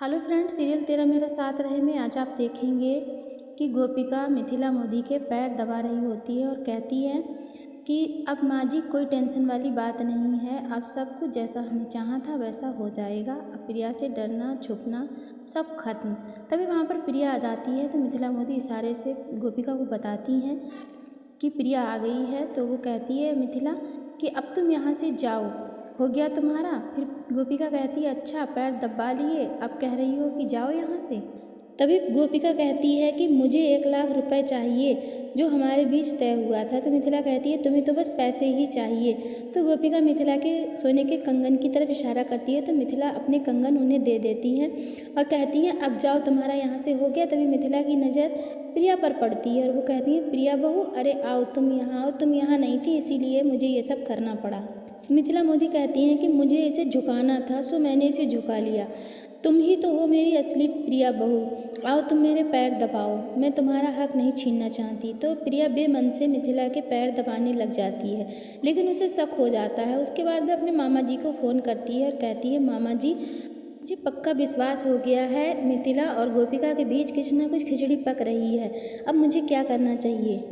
Hello friends, serial तेरा मेरा साथ रहे में आज आप देखेंगे कि गोपिका मिथिला मोदी के पैर दबा रही होती है और कहती है कि अब माँ जी कोई टेंशन वाली बात नहीं है, अब सब कुछ जैसा हमने चाहा था वैसा हो जाएगा। अब प्रिया से डरना छुपना सब खत्म। तभी वहाँ पर प्रिया आ जाती है तो मिथिला मोदी इशारे से गोपिका को बताती हैं कि प्रिया आ गई है। तो वो कहती है मिथिला कि अब तुम यहाँ से जाओ, हो गया तुम्हारा। फिर गोपिका कहती है अच्छा पैर दबा लिए, अब कह रही हो कि जाओ यहाँ से। तभी गोपिका कहती है कि मुझे 1 लाख रुपए चाहिए जो हमारे बीच तय हुआ था। तो मिथिला कहती है तुम्हें तो बस पैसे ही चाहिए। तो गोपिका मिथिला के सोने के कंगन की तरफ इशारा करती है तो मिथिला अपने कंगन उन्हें दे देती हैं और कहती हैं अब जाओ तुम्हारा यहाँ से हो गया। तभी मिथिला की नज़र प्रिया पर पड़ती है और वो कहती है प्रिया बहू अरे आओ, तुम यहाँ नहीं थी इसीलिए मुझे ये सब करना पड़ा। मिथिला मोदी कहती हैं कि मुझे इसे झुकाना था सो मैंने इसे झुका लिया। तुम ही तो हो मेरी असली प्रिया बहू, आओ तुम मेरे पैर दबाओ, मैं तुम्हारा हक नहीं छीनना चाहती। तो प्रिया बेमन से मिथिला के पैर दबाने लग जाती है, लेकिन उसे शक हो जाता है। उसके बाद वह अपने मामा जी को फ़ोन करती है और कहती है मामा जी मुझे पक्का विश्वास हो गया है मिथिला और गोपिका के बीच कुछ ना कुछ खिचड़ी पक रही है, अब मुझे क्या करना चाहिए।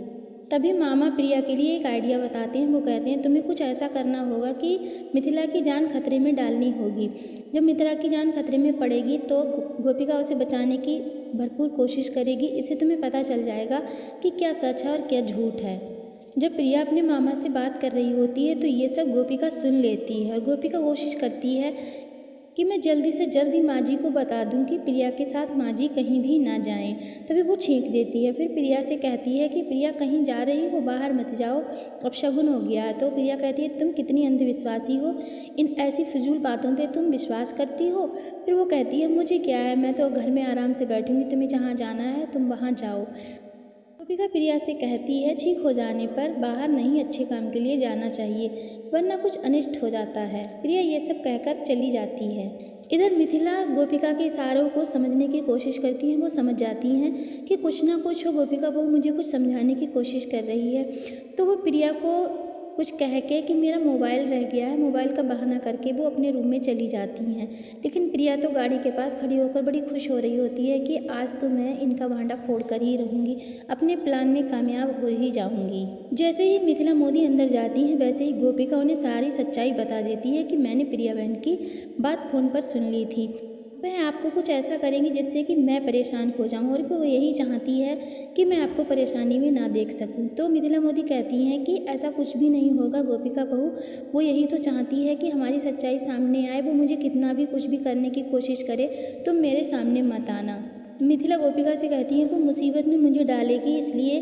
तभी मामा प्रिया के लिए एक आइडिया बताते हैं। वो कहते हैं तुम्हें कुछ ऐसा करना होगा कि मिथिला की जान खतरे में डालनी होगी। जब मिथिला की जान खतरे में पड़ेगी तो गोपिका उसे बचाने की भरपूर कोशिश करेगी। इससे तुम्हें पता चल जाएगा कि क्या सच है और क्या झूठ है। जब प्रिया अपने मामा से बात कर रही होती है तो ये सब गोपिका सुन लेती है और गोपिका कोशिश करती है कि मैं जल्दी से जल्दी माँ जी को बता दूं कि प्रिया के साथ माँ जी कहीं भी ना जाएं। तभी वो छींक देती है। फिर प्रिया से कहती है कि प्रिया कहीं जा रही हो, बाहर मत जाओ, अब शगुन हो गया है। तो प्रिया कहती है तुम कितनी अंधविश्वासी हो, इन ऐसी फिजूल बातों पे तुम विश्वास करती हो। फिर वो कहती है मुझे क्या है, मैं तो घर में आराम से बैठूंगी, तुम्हें जहाँ जाना है तुम वहाँ जाओ। गोपिका प्रिया से कहती है ठीक हो जाने पर बाहर नहीं अच्छे काम के लिए जाना चाहिए वरना कुछ अनिष्ट हो जाता है। प्रिया ये सब कहकर चली जाती है। इधर मिथिला गोपिका के इशारों को समझने की कोशिश करती हैं। वो समझ जाती हैं कि कुछ ना कुछ हो, गोपिका बहू मुझे कुछ समझाने की कोशिश कर रही है। तो वो प्रिया को कुछ कह के कि मेरा मोबाइल रह गया है, मोबाइल का बहाना करके वो अपने रूम में चली जाती हैं। लेकिन प्रिया तो गाड़ी के पास खड़ी होकर बड़ी खुश हो रही होती है कि आज तो मैं इनका भांडा फोड़ कर ही रहूँगी, अपने प्लान में कामयाब हो ही जाऊँगी। जैसे ही मिथिला मोदी अंदर जाती हैं वैसे ही गोपिका उन्हें सारी सच्चाई बता देती है कि मैंने प्रिया बहन की बात फ़ोन पर सुन ली थी। वह आपको कुछ ऐसा करेंगी जिससे कि मैं परेशान हो जाऊं और वो यही चाहती है कि मैं आपको परेशानी में ना देख सकूं। तो मिथिला मोदी कहती हैं कि ऐसा कुछ भी नहीं होगा गोपिका बहू, वो यही तो चाहती है कि हमारी सच्चाई सामने आए। वो मुझे कितना भी कुछ भी करने की कोशिश करे, तुम मेरे सामने मत आना। मिथिला गोपिका से कहती है वो मुसीबत में मुझे डालेगी इसलिए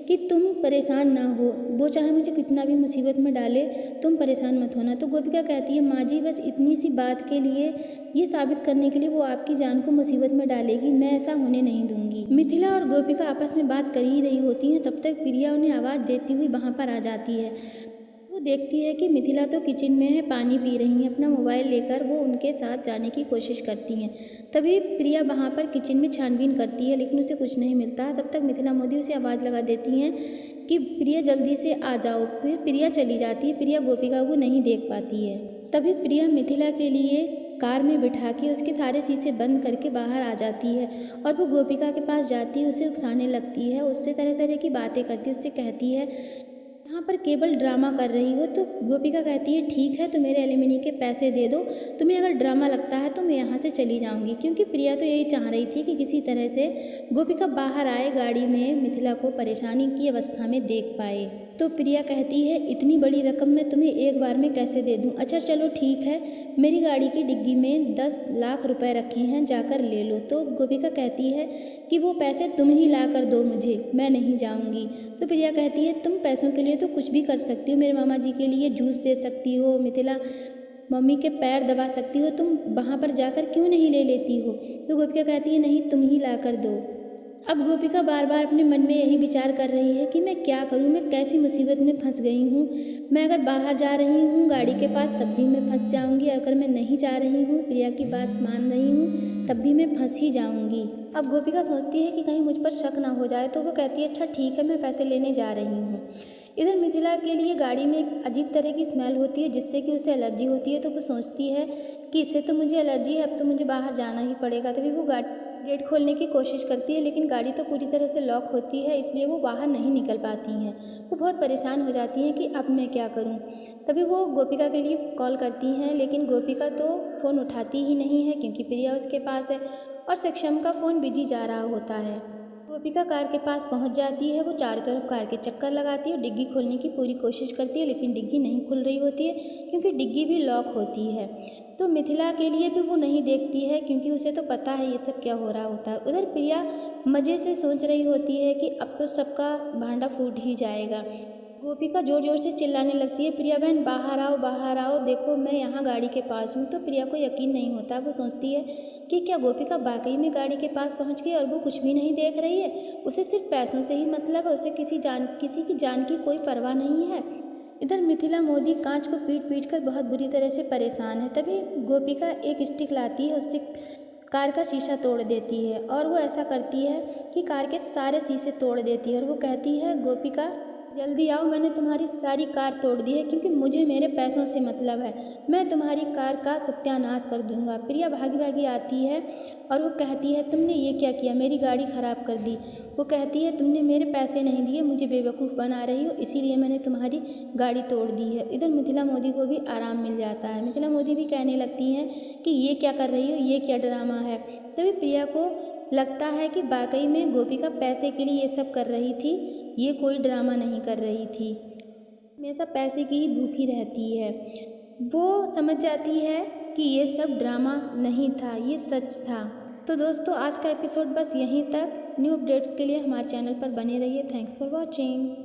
कि तुम परेशान ना हो, वो चाहे मुझे कितना भी मुसीबत में डाले, तुम परेशान मत होना। तो गोपिका कहती है माँ जी बस इतनी सी बात के लिए, ये साबित करने के लिए वो आपकी जान को मुसीबत में डालेगी, मैं ऐसा होने नहीं दूंगी। मिथिला और गोपिका आपस में बात कर ही रही होती हैं, तब तक प्रिया उन्हें आवाज़ देती हुई वहाँ पर आ जाती है। वो देखती है कि मिथिला तो किचन में है, पानी पी रही हैं। अपना मोबाइल लेकर वो उनके साथ जाने की कोशिश करती हैं। तभी प्रिया वहाँ पर किचन में छानबीन करती है लेकिन उसे कुछ नहीं मिलता। तब तक मिथिला मोदी उसे आवाज़ लगा देती हैं कि प्रिया जल्दी से आ जाओ। फिर प्रिया चली जाती है। प्रिया गोपिका को नहीं देख पाती है। तभी प्रिया मिथिला के लिए कार में बिठा के उसके सारे शीशे बंद करके बाहर आ जाती है और वो गोपिका के पास जाती है, उसे उकसाने लगती है, उससे तरह तरह की बातें करती है, उससे कहती है यहाँ पर केवल ड्रामा कर रही हो। तो गोपिका कहती है ठीक है तो मेरे एलिमनी के पैसे दे दो, तुम्हें अगर ड्रामा लगता है तो मैं यहाँ से चली जाऊँगी। क्योंकि प्रिया तो यही चाह रही थी कि किसी तरह से गोपिका बाहर आए, गाड़ी में मिथिला को परेशानी की अवस्था में देख पाए। तो प्रिया कहती है इतनी बड़ी रकम मैं तुम्हें एक बार में कैसे दे दूँ। अच्छा चलो ठीक है, मेरी गाड़ी की डिग्गी में 10 लाख रुपए रखे हैं, जाकर ले लो। तो गोपिका कहती है कि वो पैसे तुम ही ला कर दो मुझे, मैं नहीं जाऊँगी। तो प्रिया कहती है तुम पैसों के लिए तो कुछ भी कर सकती हो, मेरे मामा जी के लिए जूस दे सकती हो, मिथिला मम्मी के पैर दबा सकती हो, तुम वहाँ पर जाकर क्यों नहीं ले लेती हो। तो गोपिका कहती है नहीं तुम ही ला कर दो। अब गोपिका बार बार अपने मन में यही विचार कर रही है कि मैं क्या करूं, मैं कैसी मुसीबत में फंस गई हूं। मैं अगर बाहर जा रही हूं गाड़ी के पास तब भी मैं फंस जाऊंगी, अगर मैं नहीं जा रही हूं प्रिया की बात मान रही हूं तब भी मैं फंस ही जाऊंगी। अब गोपिका सोचती है कि कहीं मुझ पर शक ना हो जाए। तो वो कहती है अच्छा ठीक है मैं पैसे लेने जा रही हूँ। इधर मिथिला के लिए गाड़ी में एक अजीब तरह की स्मेल होती है जिससे कि उसे एलर्जी होती है। तो वो सोचती है कि इससे तो मुझे एलर्जी है, अब तो मुझे बाहर जाना ही पड़ेगा। तभी वो गेट खोलने की कोशिश करती है, लेकिन गाड़ी तो पूरी तरह से लॉक होती है, इसलिए वो बाहर नहीं निकल पाती हैं। वो बहुत परेशान हो जाती हैं कि अब मैं क्या करूं। तभी वो गोपिका के लिए कॉल करती हैं, लेकिन गोपिका तो फ़ोन उठाती ही नहीं है क्योंकि प्रिया उसके पास है और सक्षम का फ़ोन बिजी जा रहा होता है। गोपिका कार के पास पहुंच जाती है। वो चारों तरफ कार के चक्कर लगाती है और डिग्गी खोलने की पूरी कोशिश करती है, लेकिन डिग्गी नहीं खुल रही होती है क्योंकि डिग्गी भी लॉक होती है। तो मिथिला के लिए भी वो नहीं देखती है क्योंकि उसे तो पता है ये सब क्या हो रहा होता है। उधर प्रिया मज़े से सोच रही होती है कि अब तो सबका भांडा फूट ही जाएगा। गोपिका ज़ोर ज़ोर से चिल्लाने लगती है, प्रिया बहन बाहर आओ, देखो मैं यहाँ गाड़ी के पास हूँ। तो प्रिया को यकीन नहीं होता। वो सोचती है कि क्या गोपिका वाकई में गाड़ी के पास पहुँच गई और वो कुछ भी नहीं देख रही है। उसे सिर्फ पैसों से ही मतलब है, उसे किसी की जान की कोई परवाह नहीं है। इधर मिथिला मोदी कांच को पीट कर बहुत बुरी तरह से परेशान है। तभी गोपिका एक स्टिक लाती है, उससे कार का शीशा तोड़ देती है और वो ऐसा करती है कि कार के सारे शीशे तोड़ देती है और वो कहती है, गोपिका जल्दी आओ, मैंने तुम्हारी सारी कार तोड़ दी है क्योंकि मुझे मेरे पैसों से मतलब है। मैं तुम्हारी कार का सत्यानाश कर दूंगा। प्रिया भागी भागी आती है और वो कहती है, तुमने ये क्या किया, मेरी गाड़ी ख़राब कर दी। वो कहती है, तुमने मेरे पैसे नहीं दिए, मुझे बेवकूफ़ बना रही हो, इसीलिए मैंने तुम्हारी गाड़ी तोड़ दी है। इधर मिथिला मोदी को भी आराम मिल जाता है। मिथिला मोदी भी कहने लगती हैं कि ये क्या कर रही हो, ये क्या ड्रामा है। तभी प्रिया को लगता है कि वाकई में गोपिका पैसे के लिए ये सब कर रही थी, ये कोई ड्रामा नहीं कर रही थी। हमेशा पैसे की ही भूखी रहती है। वो समझ जाती है कि ये सब ड्रामा नहीं था, ये सच था। तो दोस्तों, आज का एपिसोड बस यहीं तक। न्यू अपडेट्स के लिए हमारे चैनल पर बने रहिए। Thanks for watching.